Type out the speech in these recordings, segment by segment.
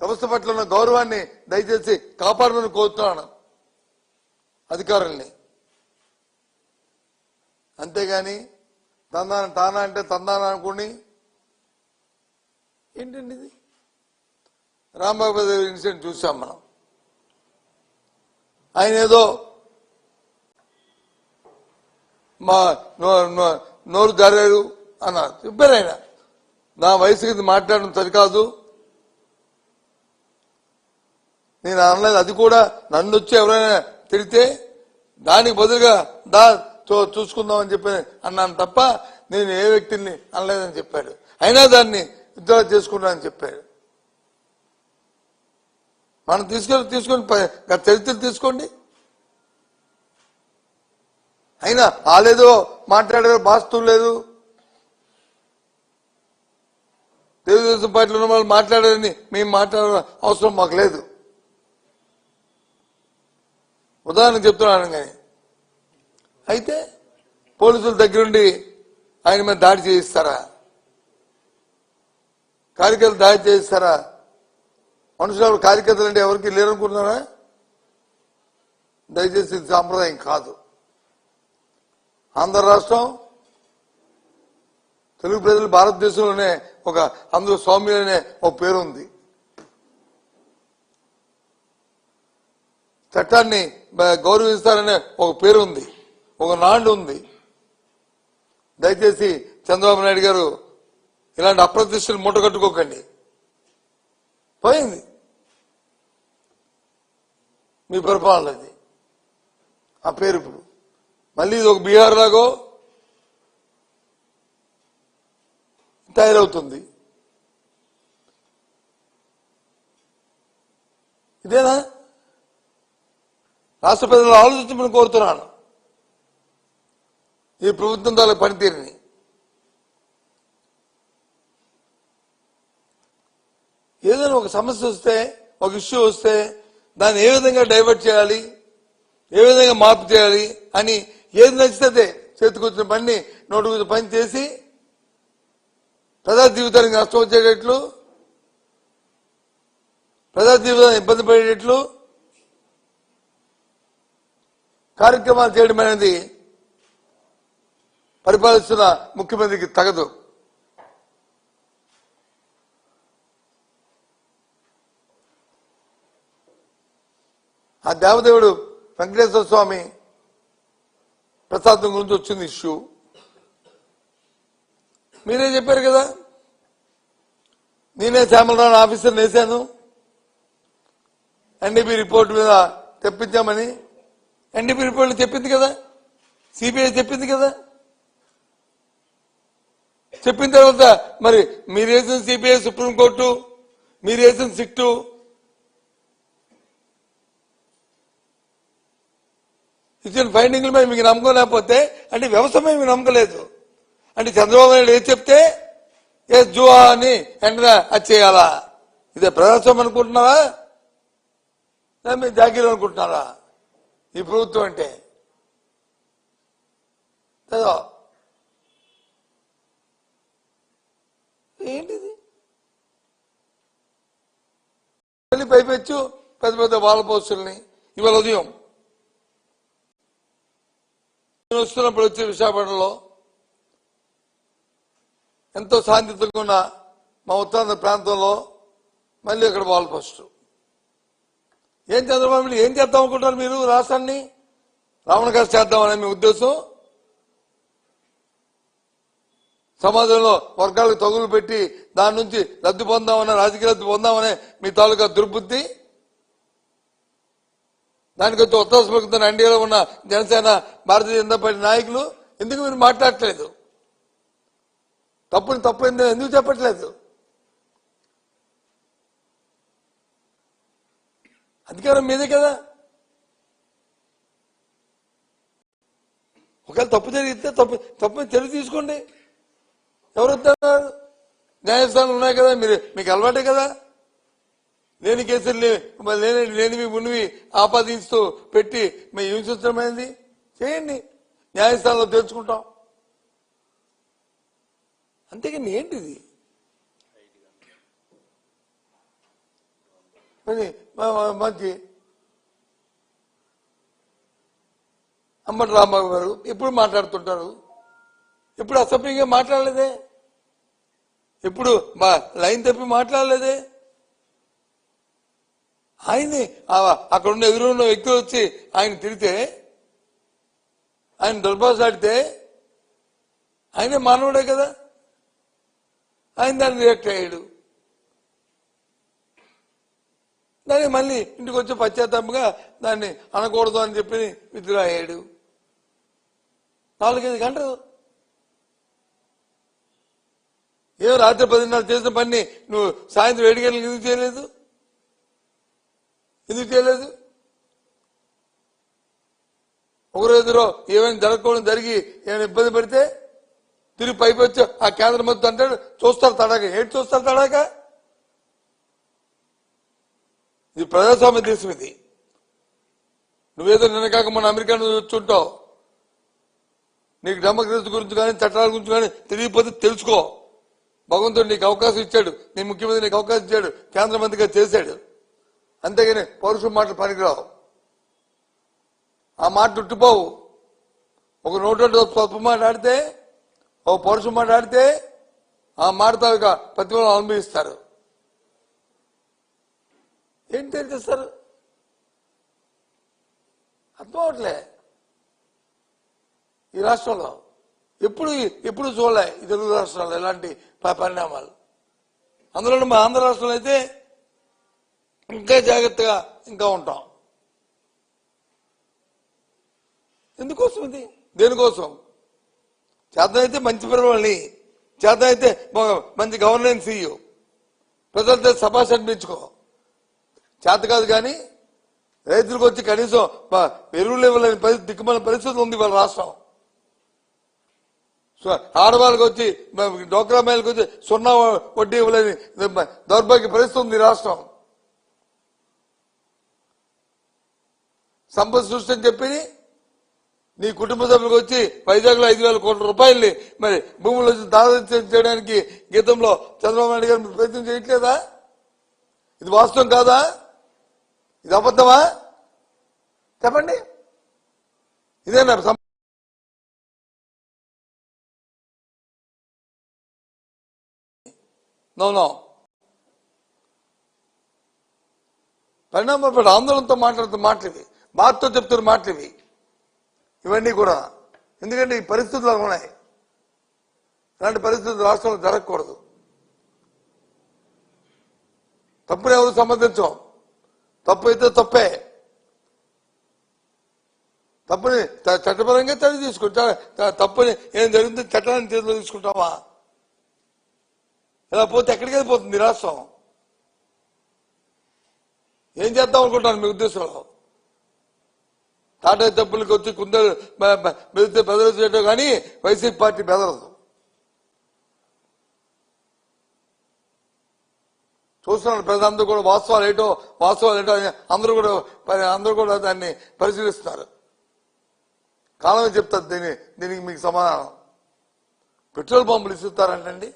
వ్యవస్థ పట్ల ఉన్న గౌరవాన్ని దయచేసి కాపాడమని కోరుతున్నాను అధికారుల్ని. అంతేగాని తానా అంటే తందాన అనుకుని ఏంటండి ఇది? రాంబాబు ఇన్సిడెంట్ చూసాం మనం. ఆయన ఏదో మా నోరు జారారు అన్నారు. చెప్పారు ఆయన, నా వయసుకి మాట్లాడడం సరికాదు, నేను అనలేదు. అది కూడా నన్ను వచ్చి ఎవరైనా తిడితే దానికి బదులుగా చూసుకుందామని చెప్పి అన్నాను తప్ప నేను ఏ వ్యక్తిని అనలేదని చెప్పాడు. అయినా దాన్ని విత్డ్రా చేసుకున్నానని చెప్పాడు. మనం తీసుకొని చరిత్ర తీసుకోండి. అయినా వాళ్ళేదో మాట్లాడారు, బాస్తూ లేదు, తెలుగుదేశం పార్టీలో ఉన్న వాళ్ళు మాట్లాడారని మేము మాట్లాడాల్సిన అవసరం మాకు లేదు. ఉదాహరణకు చెప్తున్నాను. కానీ అయితే పోలీసుల దగ్గరుండి ఆయన మీద దాడి చేయిస్తారా? కార్యకర్తలు దాడి చేయిస్తారా? మనుషులు కార్యకర్తలు అంటే ఎవరికి లేరనుకుంటున్నారా? దయచేసి ఇది సాంప్రదాయం కాదు. ఆంధ్ర రాష్ట్రం, తెలుగు ప్రజలు భారతదేశంలోనే అందులో స్వామ్యులనే ఒక పేరు ఉంది. చట్టాన్ని గౌరవిస్తారనే ఒక పేరు ఉంది, ఒక నాండు ఉంది. దయచేసి చంద్రబాబు నాయుడు గారు ఇలాంటి అప్రతిష్టలు మూటగట్టుకోకండి. పోయింది మీ పరిపాలనది ఆ పేరు. ఇప్పుడు మళ్ళీ ఇది ఒక బీహార్ లాగో తయారవుతుంది. ఇదేనా? రాష్ట్ర ప్రజలు ఆలోచించమని కోరుతున్నాను ఈ ప్రభుత్వం ద్వారా పనితీరుని. ఏదైనా ఒక సమస్య వస్తే, ఒక ఇష్యూ వస్తే దాన్ని ఏ విధంగా డైవర్ట్ చేయాలి, ఏ విధంగా మార్పు చేయాలి అని ఏది నచ్చితే చేతికొచ్చిన పని నోటుకొచ్చిన పని చేసి ప్రజా జీవితానికి నష్టం వచ్చేటట్లు, ప్రజా జీవితాన్ని ఇబ్బంది పడేటట్లు కార్యక్రమాలు చేయడం అనేది పరిపాలిస్తున్న ముఖ్యమంత్రికి తగదు. ఆ దేవదేవుడు వెంకటేశ్వర స్వామి ప్రసాదం గురించి వచ్చింది ఇష్యూ. మీరే చెప్పారు కదా, నేనే శ్యామలరావు ఆఫీసర్ వేశాను, ఎన్డీపీ రిపోర్ట్ మీద తెప్పించామని. ఎన్డీపీ రిపోర్ట్ చెప్పింది కదా, సిబిఐ చెప్పింది కదా. చెప్పిన తర్వాత మరి మీరు వేసిన సిబిఐ, సుప్రీంకోర్టు, మీరు వేసిన సిట్టు ఇచ్చిన ఫైండింగ్ల మీద మీకు నమ్మకం లేకపోతే అంటే వ్యవస్థ మీద మీకు నమ్మకం లేదు అంటే చంద్రబాబు నాయుడు ఏది చెప్తే ఏ జువా అని వెంటనే అది చేయాలా? ఇదే ప్రజాస్వామ్యం అనుకుంటున్నారా? మీరు జాగీరు అనుకుంటున్నారా ఈ ప్రభుత్వం అంటే? ఏంటిది? పైపెచ్చు పెద్ద పెద్ద వాళ్ళ పోస్టుల్ని ఇవాళ ఉదయం వస్తున్నప్పుడు వచ్చే విశాఖపట్నంలో ఎంతో శాంతియుతంగా ఉన్న మా ఉత్తరాంధ్ర ప్రాంతంలో మళ్ళీ అక్కడ వాల్ పోస్టు. ఏం చంద్రబాబు ఏం చేద్దాం అనుకుంటారు మీరు? రాష్ట్రాన్ని రావణకాశ చేద్దామనే మీ ఉద్దేశం? సమాజంలో వర్గాలకు తగులు పెట్టి దాని నుంచి లబ్ధి పొందామనే, రాజకీయ లబ్ధి పొందామనే మీ తాలూకా దుర్బుద్ధి. దానికి వచ్చి ఒత్తాస పలుకుతున్న ఎన్డీఏలో ఉన్న జనసేన, భారతీయ జనతా పార్టీ నాయకులు ఎందుకు మీరు మాట్లాడట్లేదు? తప్పు ఎందుకు చెప్పట్లేదు? అధికారం మీదే కదా. ఒకవేళ తప్పు జరిగితే తప్పు చర్య తీసుకోండి. ఎవరు వస్తున్నారు? న్యాయస్థానాలు ఉన్నాయి కదా, మీకు అలవాటే కదా. లేని కేసులు లేనివి ఉన్నవి ఆపాదిస్తూ పెట్టి మేము హింసించడమైంది. చేయండి, న్యాయస్థానంలో తెలుసుకుంటాం. అంతేగాని ఏంటిది? మంచి అంబటి రాంబాబు గారు ఎప్పుడు మాట్లాడుతుంటారు, ఎప్పుడు అసభ్యంగా మాట్లాడలేదే, ఎప్పుడు లైన్ తప్పి మాట్లాడలేదే. ఆయన్ని అక్కడ ఉన్న ఎదురున్న వ్యక్తులు వచ్చి ఆయన తిడితే, ఆయన దుర్భాషాడితే ఆయనే మానవుడే కదా, ఆయన దాన్ని రియాక్ట్ అయ్యాడు. దాన్ని మళ్ళీ ఇంటికి వచ్చి పశ్చాత్తాపంగా దాన్ని అనకూడదు అని చెప్పి విత్డ్రా అయ్యాడు. 4-5 గంటలు ఏమో రాత్రి 10:30 చేసిన పని నువ్వు సాయంత్రం 7 గంటలకు ఎందుకు చేయలేదు? ఒకరోజులో ఏమైనా జరగకూడదు జరిగి ఏమైనా ఇబ్బంది పడితే తిరిగి పైకి వచ్చి ఆ కేంద్రం మొత్తం అంటాడు చూస్తారు తడాక. ఏంటి చూస్తారు తడాక? ఇది ప్రజాస్వామ్య దేశం. ఇది నువ్వేదో నిన్న కాక మన అమెరికా చూస్తుంటావు. నీకు డెమోక్రసీ గురించి కానీ చట్టాల గురించి కానీ తెలియకపోతే తెలుసుకో. భగవంతుడు నీకు అవకాశం ఇచ్చాడు, నీ ముఖ్యమంత్రి నీకు అవకాశం ఇచ్చాడు, కేంద్ర మంత్రిగా చేశాడు. అంతేగాని పౌరుషం మాటలు పనికిరావు. ఆ మాట చుట్టుపోవు. ఒక నోటు తప్పు మాట్లాడితే, ఒక పౌరుషం మాట్లాడితే ఆ మాటతో ఇక ప్రతిఫలం అనుభవిస్తారు. ఏంటి తెలిసేస్తారు? అర్థం అవట్లే. ఈ రాష్ట్రంలో ఎప్పుడు చూడలే ఈ తెలుగు రాష్ట్రాల్లో ఇలాంటి పరిణామాలు. అందులో మా ఆంధ్ర రాష్ట్రంలో అయితే ఇంకా జాగ్రత్తగా ఇంకా ఉంటాం. ఎందుకోసం ఇది? దేనికోసం? చేతనైతే మంచి పిల్లల్ని, చేతనైతే మంచి గవర్నెన్స్ ఇయ్యు, ప్రజలతో సభాష్ అనిపించుకో. చేత కాదు కానీ రైతులకు వచ్చి కనీసం ఎరువులు ఇవ్వలేని పరిస్థితి, దిక్కుమాలిన పరిస్థితి ఉంది వాళ్ళ రాష్ట్రం. ఆడవాళ్ళకి వచ్చి డోక్రా మహిళలకు వచ్చి 0 వడ్డీ ఇవ్వలేని దౌర్భాగ్య పరిస్థితి ఉంది రాష్ట్రం. సంపద సృష్టి అని చెప్పి నీ కుటుంబ సభ్యులకు వచ్చి వైజాగ్ లో 5,000 కోట్ల రూపాయల్ని మరి భూములు దాదాపు చేయడానికి గీతంలో చంద్రబాబు నాయుడు గారు ప్రయత్నం చేయట్లేదా? ఇది వాస్తవం కాదా? ఇది అబద్ధమా? చెప్పండి. ఇదేనా నో పరిణామపడి ఆందోళనతో మాట్లాడుతున్న మాటలు ఇవి, బాధతో చెప్తున్న మాటలు ఇవి. ఇవన్నీ కూడా ఎందుకంటే ఈ పరిస్థితులు ఉన్నాయి. ఇలాంటి పరిస్థితులు రాష్ట్రంలో జరగకూడదు. తప్పుని ఎవరు సమర్థించం. తప్పు అయితే తప్పే. తప్పుని చట్టపరంగా చర్య తీసుకుంటా. తప్పుని ఏం జరిగింది చట్టాన్ని చేతిలో తీసుకుంటావా? ఇలా పోతే ఎక్కడికి వెళ్ళిపోతుంది రాష్ట్రం? ఏం చేద్దాం అనుకుంటాను మీ ఉద్దేశంలో? టాటా తప్పులకి వచ్చి కుందరు బెదిరితే బెదరచేయటం కానీ వైసీపీ పార్టీ బెదరదు. చూస్తున్నాను ప్రజలందరూ కూడా వాస్తవాలు ఏటో అందరూ కూడా దాన్ని పరిశీలిస్తున్నారు. కాలమే చెప్తారు దీనికి మీకు సమాధానం. పెట్రోల్ పంపులు ఇస్తారంటండి.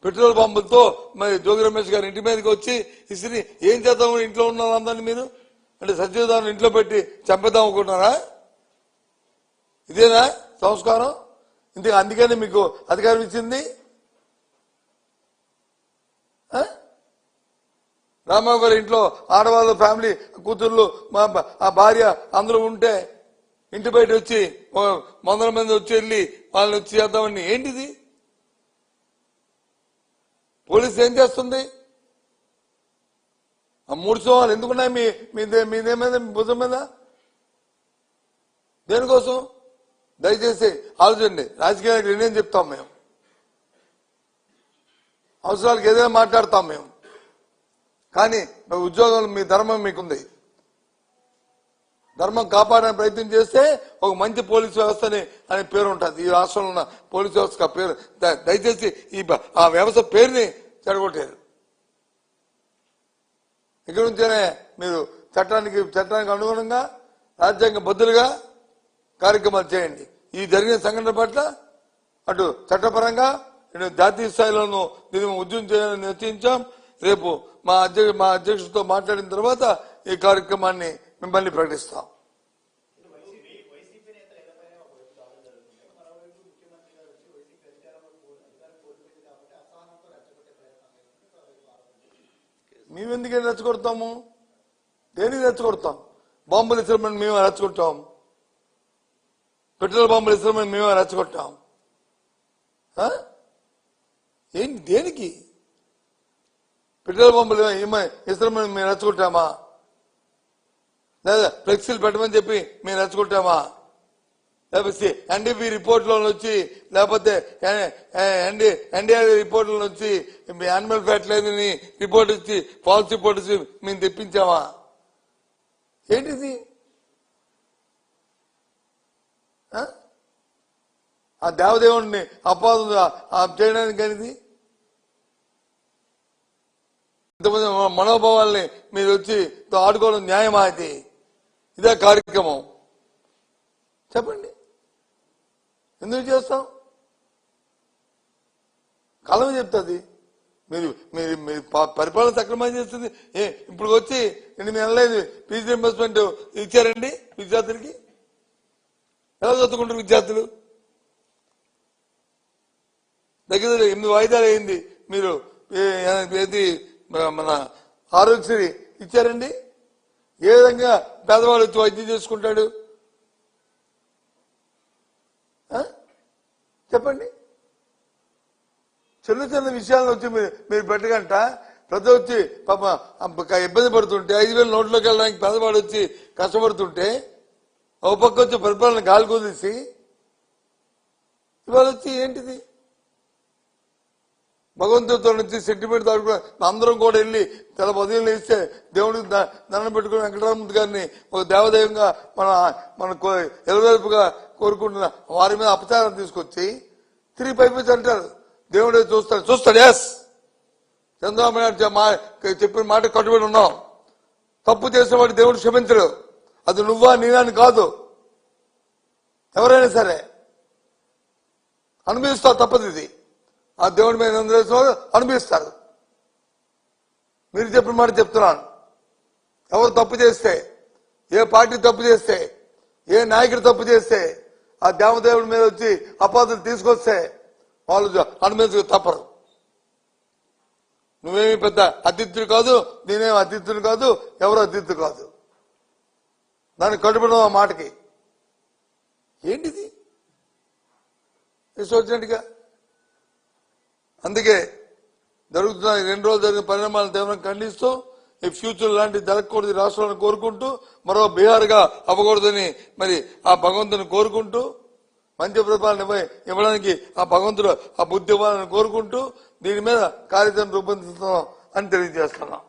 పెట్రోల్ పంపులతో మరి జోగి రమేష్ గారు ఇంటి మీదకి వచ్చి ఇసిరి ఏం చేద్దాం ఇంట్లో ఉన్న వాళ్ళందరినీ మీరు అంటే సత్యదాన్ని ఇంట్లో పెట్టి చంపేద్దాం అనుకుంటున్నారా? ఇదేనా సంస్కారం? అందుకని మీకు అధికారం ఇచ్చింది. రామారావు గారి ఇంట్లో ఆడవాళ్ళు ఫ్యామిలీ కూతుర్లు ఆ భార్య అందరూ ఉంటే ఇంటి బయట వచ్చి 100 మంది వచ్చి వెళ్ళి వాళ్ళని వచ్చి చేద్దామని ఏంటిది? పోలీసు ఏం చేస్తుంది? ఆ 3 సోమాలు ఎందుకున్నాయి మీదేమైంది మీ భుజం మీద? దేనికోసం? దయచేసి ఆలోచండి. రాజకీయానికి నేనేం చెప్తాం మేము, అవసరాలకు ఏదైనా మాట్లాడతాం మేము. కానీ ఉద్యోగంలో మీ ధర్మం మీకుంది. ధర్మం కాపాడడానికి ప్రయత్నం చేస్తే ఒక మంచి పోలీసు వ్యవస్థని అనే పేరు ఉంటుంది. ఈ రాష్ట్రంలో ఉన్న పోలీసు వ్యవస్థ పేరు దయచేసి ఆ వ్యవస్థ పేరుని చెడగొట్టారు. ఇక్కడి నుంచేనే మీరు చట్టానికి అనుగుణంగా రాజ్యాంగ బద్దులుగా కార్యక్రమాలు చేయండి. ఈ జరిగిన సంఘటన పట్ల అటు చట్టపరంగా ఇటు జాతీయ స్థాయిలోనూ దీన్ని ఉద్యమం చేయాలని నిశ్చయించాం. రేపు మా అధ్యక్షుడితో మాట్లాడిన తర్వాత ఈ కార్యక్రమాన్ని మిమ్మల్ని ప్రకటిస్తాం. మేమెందుకని రెచ్చగొడతాము? దేనికి రెచ్చగొడతాం? బాంబులు ఇస్తామని మేము రెచ్చగొట్టాం, పెట్రోల్ బాంబులు ఇస్తామని మేము రెచ్చగొట్టాం. ఏంటి దేనికి? పెట్రోల్ బాంబులు ఇస్తామని మేము రెచ్చగొట్టామా? లేదా ఫ్లెక్సీలు పెట్టమని చెప్పి మేము రెచ్చగొట్టామా? లేకపోతే ఎన్డీపీ రిపోర్ట్లో వచ్చి, లేకపోతే ఎన్డీఆర్ రిపోర్ట్లో వచ్చి యానిమల్ ఫ్యాట్ లేదని రిపోర్ట్ ఇచ్చి ఫాల్స్ రిపోర్ట్ ఇచ్చి మేము తెప్పించామా? ఏంటిది? ఆ దేవదేవుడిని అపాదం చేయడానికి అనేది ఇంతమంది మనోభావాల్ని మీరు వచ్చి ఆడుకోవడం న్యాయమా? అది ఇదే కార్యక్రమం? చెప్పండి, ఎందుకు చేస్తాం? కాలం చెప్తుంది. మీరు మీరు మీరు పరిపాలన సక్రమంగా చేస్తుంది. ఇప్పుడు వచ్చి 8 నెలలైంది, ఫీజు రీయింబర్స్మెంట్ ఇచ్చారండి విద్యార్థులకి? ఎలా చదువుకుంటారు విద్యార్థులు? దగ్గర 8 వాయిదాలు అయింది. మీరు ఏది మన ఆరోగ్యశ్రీ ఇచ్చారండి? ఏ విధంగా పేదవాడు వచ్చి వైద్యం చేసుకుంటాడు? చెప్పండి. చిన్న చిన్న విషయాలను వచ్చి మీరు పెట్టగంట ప్రతి వచ్చి పాప ఇబ్బంది పడుతుంటే 5,000 నోట్లోకి వెళ్ళడానికి పేదవాడు వచ్చి కష్టపడుతుంటే ఒక పక్క వచ్చి పరిపాలన గాలి కుదిసి ఇవాళ వచ్చి ఏంటిది? భగవంతుడితో నుంచి సెంటిమెంట్ దాడుకుని అందరం కూడా వెళ్ళి తెల పదిహేను ఇస్తే దేవుడికి దండం పెట్టుకుని వెంకటరామూర్తి గారిని ఒక దేవదైవంగా మన ఎలవేల్పుగా కోరుకుంటున్న వారి మీద అపచారం తీసుకొచ్చి తిరిగి పైపించి అంటారు దేవుడే చూస్తాడు. ఎస్, చంద్రబాబు నాయుడు చెప్పిన మాట కట్టుబడి ఉన్నాం. తప్పు చేసేవాడు దేవుడు క్షమించడు. అది నువ్వా నేనని కాదు, ఎవరైనా సరే అనుభవిస్తావు. తప్పదు. ఇది ఆ దేవుడి మీద అనుభవిస్తారు. మీరు చెప్పిన మాట చెప్తున్నాను. ఎవరు తప్పు చేస్తే, ఏ పార్టీ తప్పు చేస్తే, ఏ నాయకుడు తప్పు చేస్తే ఆ దేవదేవుడి మీద వచ్చి అపాధలు తీసుకొస్తే వాళ్ళు అనుభవించక తప్పరు. నువ్వేమి పెద్ద అతిథులు కాదు, నేనేమి అతిథులు కాదు, ఎవరు అతిథులు కాదు. దానికి కట్టుబడి ఆ మాటకి ఏంటిది వచ్చినట్టుగా? అందుకే జరుగుతున్న 2 రోజులు జరిగిన పరిణామాలను తీవ్రంగా ఖండిస్తూ ఈ ఫ్యూచర్ లాంటి జరగకూడదు రాష్ట్రాలను కోరుకుంటూ, మరో బీహార్గా అవ్వకూడదని మరి ఆ భగవంతుని కోరుకుంటూ, మంచి పరిపాలన ఇవ్వడానికి ఆ భగవంతుడు ఆ బుద్ధి ఇవ్వాలని కోరుకుంటూ దీని మీద కార్యాచరణ రూపొందిస్తున్నాం అని తెలియజేస్తున్నాం.